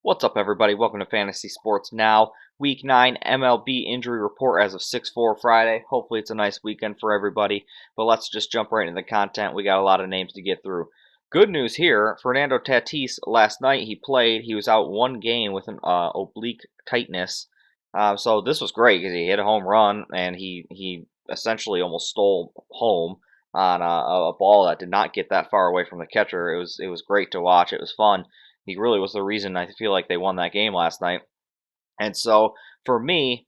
What's up, everybody? Welcome to Fantasy Sports Now. Week 9 MLB injury report as of 6/4 Friday. Hopefully, it's a nice weekend for everybody. But let's just jump right into the content. We got a lot of names to get through. Good news here: Fernando Tatis last night he played. He was out one game with an oblique tightness. So this was great because he hit a home run and he essentially almost stole home on a ball that did not get that far away from the catcher. It was great to watch. It was fun. He really was the reason I feel like they won that game last night. And so for me,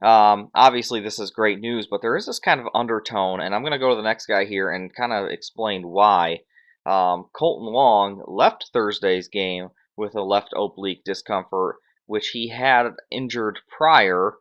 obviously this is great news, but there is this kind of undertone, and I'm going to go to the next guy here and kind of explain why. Colton Long left Thursday's game with a left oblique discomfort, which he had injured prior.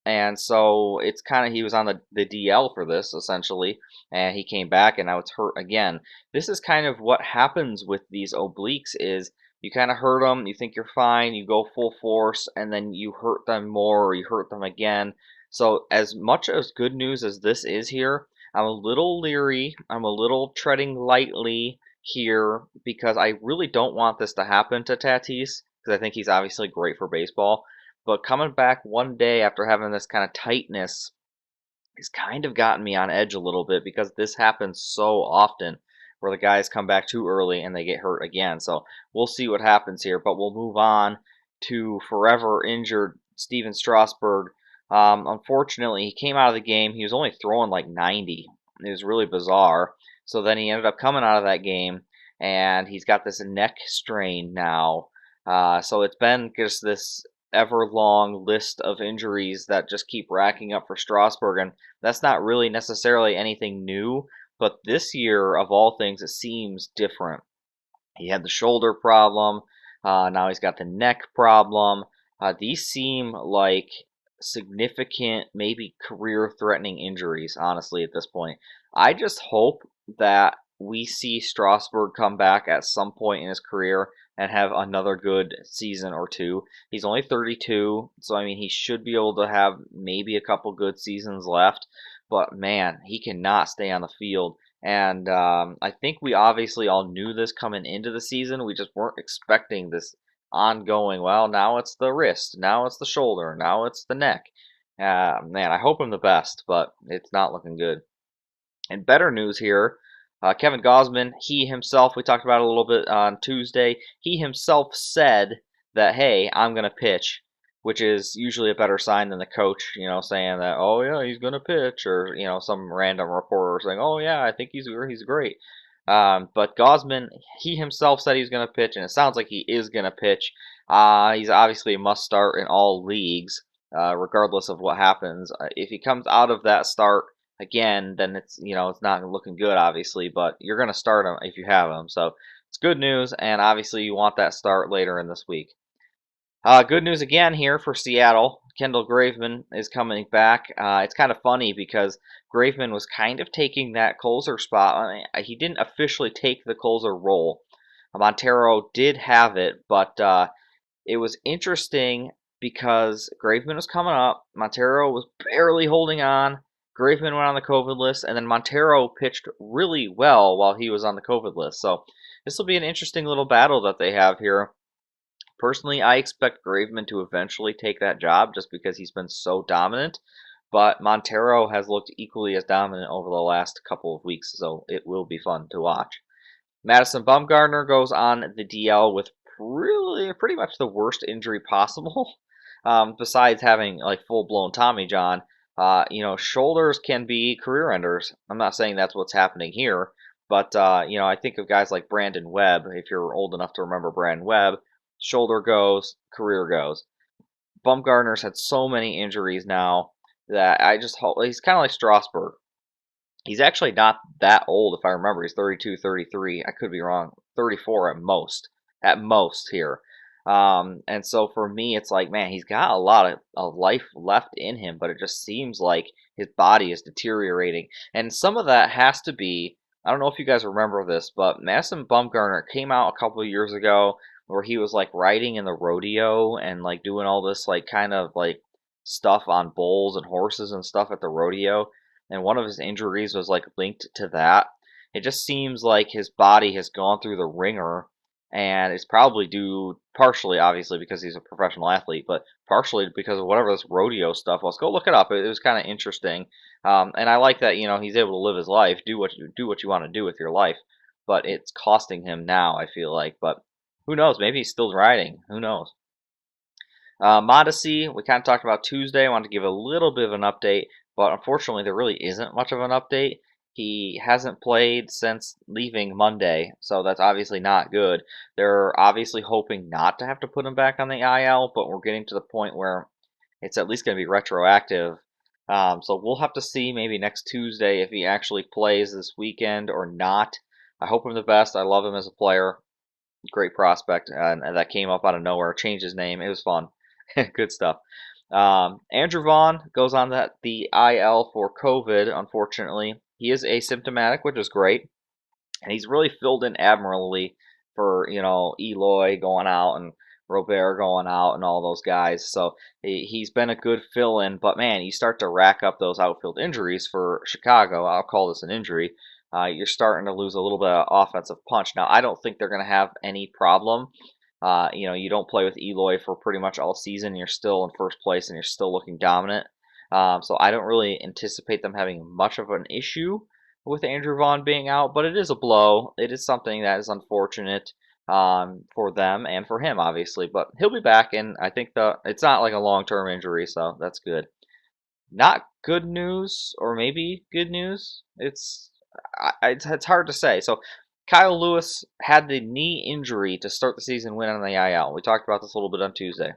And so it's kind of, he was on the DL for this essentially, and he came back and now it's hurt again. This is kind of what happens with these obliques is you kind of hurt them, you think you're fine, you go full force, and then you hurt them more or you hurt them again. So as much as good news as this is here, I'm a little leery, I'm a little treading lightly here because I really don't want this to happen to Tatis because I think he's obviously great for baseball. But coming back one day after having this kind of tightness has kind of gotten me on edge a little bit because this happens so often where the guys come back too early and they get hurt again. So we'll see what happens here, but we'll move on to forever injured Steven Strasburg. Unfortunately, he came out of the game. He was only throwing like 90. It was really bizarre. So then he ended up coming out of that game, and he's got this neck strain now. So it's been just this ever long list of injuries that just keep racking up for Strasburg, and that's not really necessarily anything new, but this year, of all things, it seems different. He had the shoulder problem, now he's got the neck problem. These seem like significant, maybe career-threatening injuries, honestly, at this point. I just hope that we see Strasburg come back at some point in his career and have another good season or two. He's only 32, so I mean he should be able to have maybe a couple good seasons left. But man, he cannot stay on the field. And I think we obviously all knew this coming into the season. We just weren't expecting this ongoing. Well, now it's the wrist, now it's the shoulder, now it's the neck. Man, I hope him the best, but it's not looking good. And better news here, Kevin Gausman, he himself, we talked about it a little bit on Tuesday, he himself said that, hey, I'm going to pitch, which is usually a better sign than the coach, saying that, oh, yeah, he's going to pitch, or, some random reporter saying, oh, yeah, I think he's great. But Gausman, he himself said he's going to pitch, and it sounds like he is going to pitch. He's obviously a must start in all leagues, regardless of what happens. If he comes out of that start again, then it's not looking good, obviously, but you're going to start him if you have him. So it's good news, and obviously you want that start later in this week. Good news again here for Seattle. Kendall Graveman is coming back. It's kind of funny because Graveman was kind of taking that closer spot. I mean, he didn't officially take the closer role. Montero did have it, but it was interesting because Graveman was coming up. Montero was barely holding on. Graveman went on the COVID list, and then Montero pitched really well while he was on the COVID list. So this will be an interesting little battle that they have here. Personally, I expect Graveman to eventually take that job just because he's been so dominant. But Montero has looked equally as dominant over the last couple of weeks, so it will be fun to watch. Madison Bumgarner goes on the DL with pretty much the worst injury possible. Besides having like full-blown Tommy John, shoulders can be career enders. I'm not saying that's what's happening here, but I think of guys like Brandon Webb. If you're old enough to remember Brandon Webb, shoulder goes, career goes. Bumgarner's had so many injuries now that I just hope he's kind of like Strasburg. He's actually not that old, if I remember. He's 32, 33. I could be wrong. 34 at most. At most here. And so for me, it's like, man, he's got a lot of life left in him, but it just seems like his body is deteriorating. And some of that has to be, I don't know if you guys remember this, but Madison Bumgarner came out a couple of years ago where he was like riding in the rodeo and like doing all this like kind of like stuff on bulls and horses and stuff at the rodeo, and one of his injuries was like linked to that. It just seems like his body has gone through the ringer, and it's probably due partially, obviously, because he's a professional athlete, but partially because of whatever this rodeo stuff was. Go look it up. It was kind of interesting, and I like that he's able to live his life, do what you want to do with your life, but it's costing him now. I feel like, but who knows? Maybe he's still riding. Who knows? Modesty, we kind of talked about Tuesday. I wanted to give a little bit of an update, but unfortunately, there really isn't much of an update. He hasn't played since leaving Monday, so that's obviously not good. They're obviously hoping not to have to put him back on the IL, but we're getting to the point where it's at least going to be retroactive. So we'll have to see maybe next Tuesday if he actually plays this weekend or not. I hope him the best. I love him as a player. Great prospect, and that came up out of nowhere. Changed his name. It was fun. Good stuff. Andrew Vaughn goes on the IL for COVID, unfortunately. He is asymptomatic, which is great. And he's really filled in admirably for, Eloy going out and Robert going out and all those guys. So he's been a good fill in. But man, you start to rack up those outfield injuries for Chicago. I'll call this an injury. You're starting to lose a little bit of offensive punch. Now, I don't think they're going to have any problem. You don't play with Eloy for pretty much all season. You're still in first place and you're still looking dominant. So I don't really anticipate them having much of an issue with Andrew Vaughn being out, but it is a blow. It is something that is unfortunate for them and for him, obviously. But he'll be back, and I think it's not like a long-term injury, so that's good. Not good news, or maybe good news. It's hard to say. So Kyle Lewis had the knee injury to start the season, went on the IL. We talked about this a little bit on Tuesday.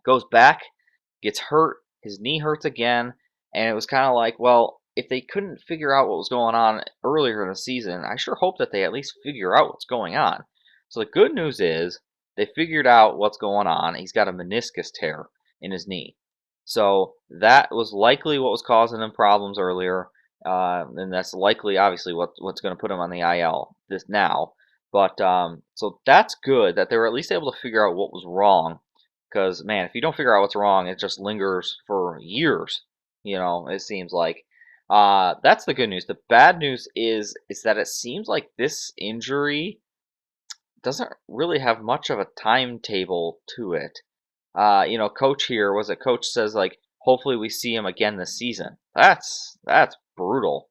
Goes back, gets hurt, his knee hurts again, and it was kind of like, well, if they couldn't figure out what was going on earlier in the season, I sure hope that they at least figure out what's going on. So the good news is they figured out what's going on. He's got a meniscus tear in his knee. So that was likely what was causing him problems earlier, and that's likely, obviously, what's going to put him on the IL this now. But so that's good that they were at least able to figure out what was wrong. Because man, if you don't figure out what's wrong, it just lingers for years. It seems like. That's the good news. The bad news is that it seems like this injury doesn't really have much of a timetable to it. Coach here was it? Coach says like, hopefully we see him again this season. That's brutal.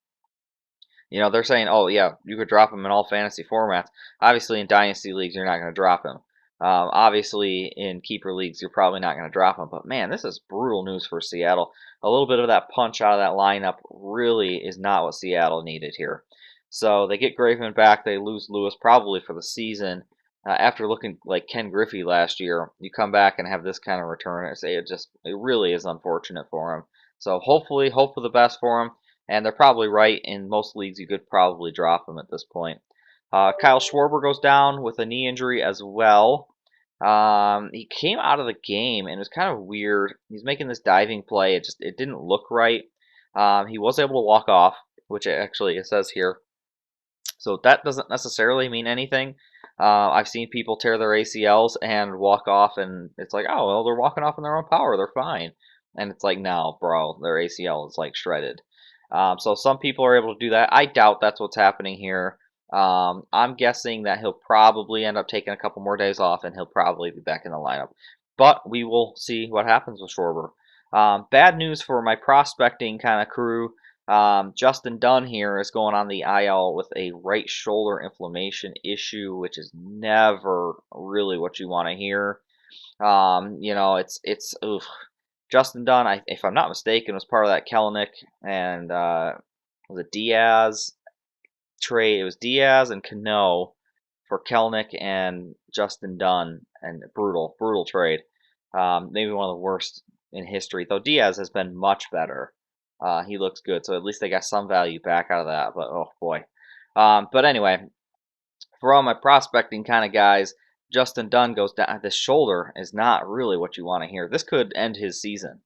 They're saying, oh yeah, you could drop him in all fantasy formats. Obviously, in dynasty leagues, you're not going to drop him. Obviously, in keeper leagues, you're probably not going to drop him. But man, this is brutal news for Seattle. A little bit of that punch out of that lineup really is not what Seattle needed here. So they get Graveman back. They lose Lewis probably for the season. After looking like Ken Griffey last year, you come back and have this kind of return. I say it really is unfortunate for him. So hopefully, hope for the best for him. And they're probably right. In most leagues, you could probably drop him at this point. Kyle Schwarber goes down with a knee injury as well. He came out of the game and it was kind of weird. He's making this diving play. It didn't look right. He was able to walk off, which it says here. So that doesn't necessarily mean anything. I've seen people tear their ACLs and walk off, and it's like, oh well, they're walking off in their own power. They're fine. And it's like, no, bro, their ACL is like shredded. So some people are able to do that. I doubt that's what's happening here. I'm guessing that he'll probably end up taking a couple more days off, and he'll probably be back in the lineup. But we will see what happens with Schwarber. Bad news for my prospecting kind of crew. Justin Dunn here is going on the IL with a right shoulder inflammation issue, which is never really what you want to hear. It's oof. Justin Dunn, if I'm not mistaken, was part of that Kelenic and was it Diaz trade? It was Diaz and Cano for Kelenic and Justin Dunn, and brutal trade. Maybe one of the worst in history, though Diaz has been much better. He looks good, so at least they got some value back out of that, but oh boy. But anyway, for all my prospecting kind of guys, Justin Dunn goes down. This shoulder is not really what you want to hear. This could end his season,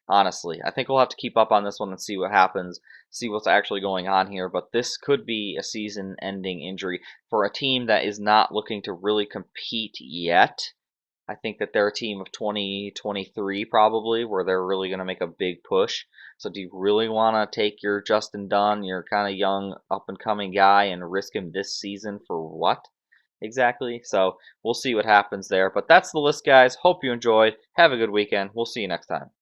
honestly. I think we'll have to keep up on this one and see what happens, see what's actually going on here. But this could be a season-ending injury for a team that is not looking to really compete yet. I think that they're a team of 2023 probably, where they're really going to make a big push. So do you really want to take your Justin Dunn, your kind of young up-and-coming guy, and risk him this season for what? exactly. So we'll see what happens there. But that's the list, guys. Hope you enjoyed. Have a good weekend. We'll see you next time.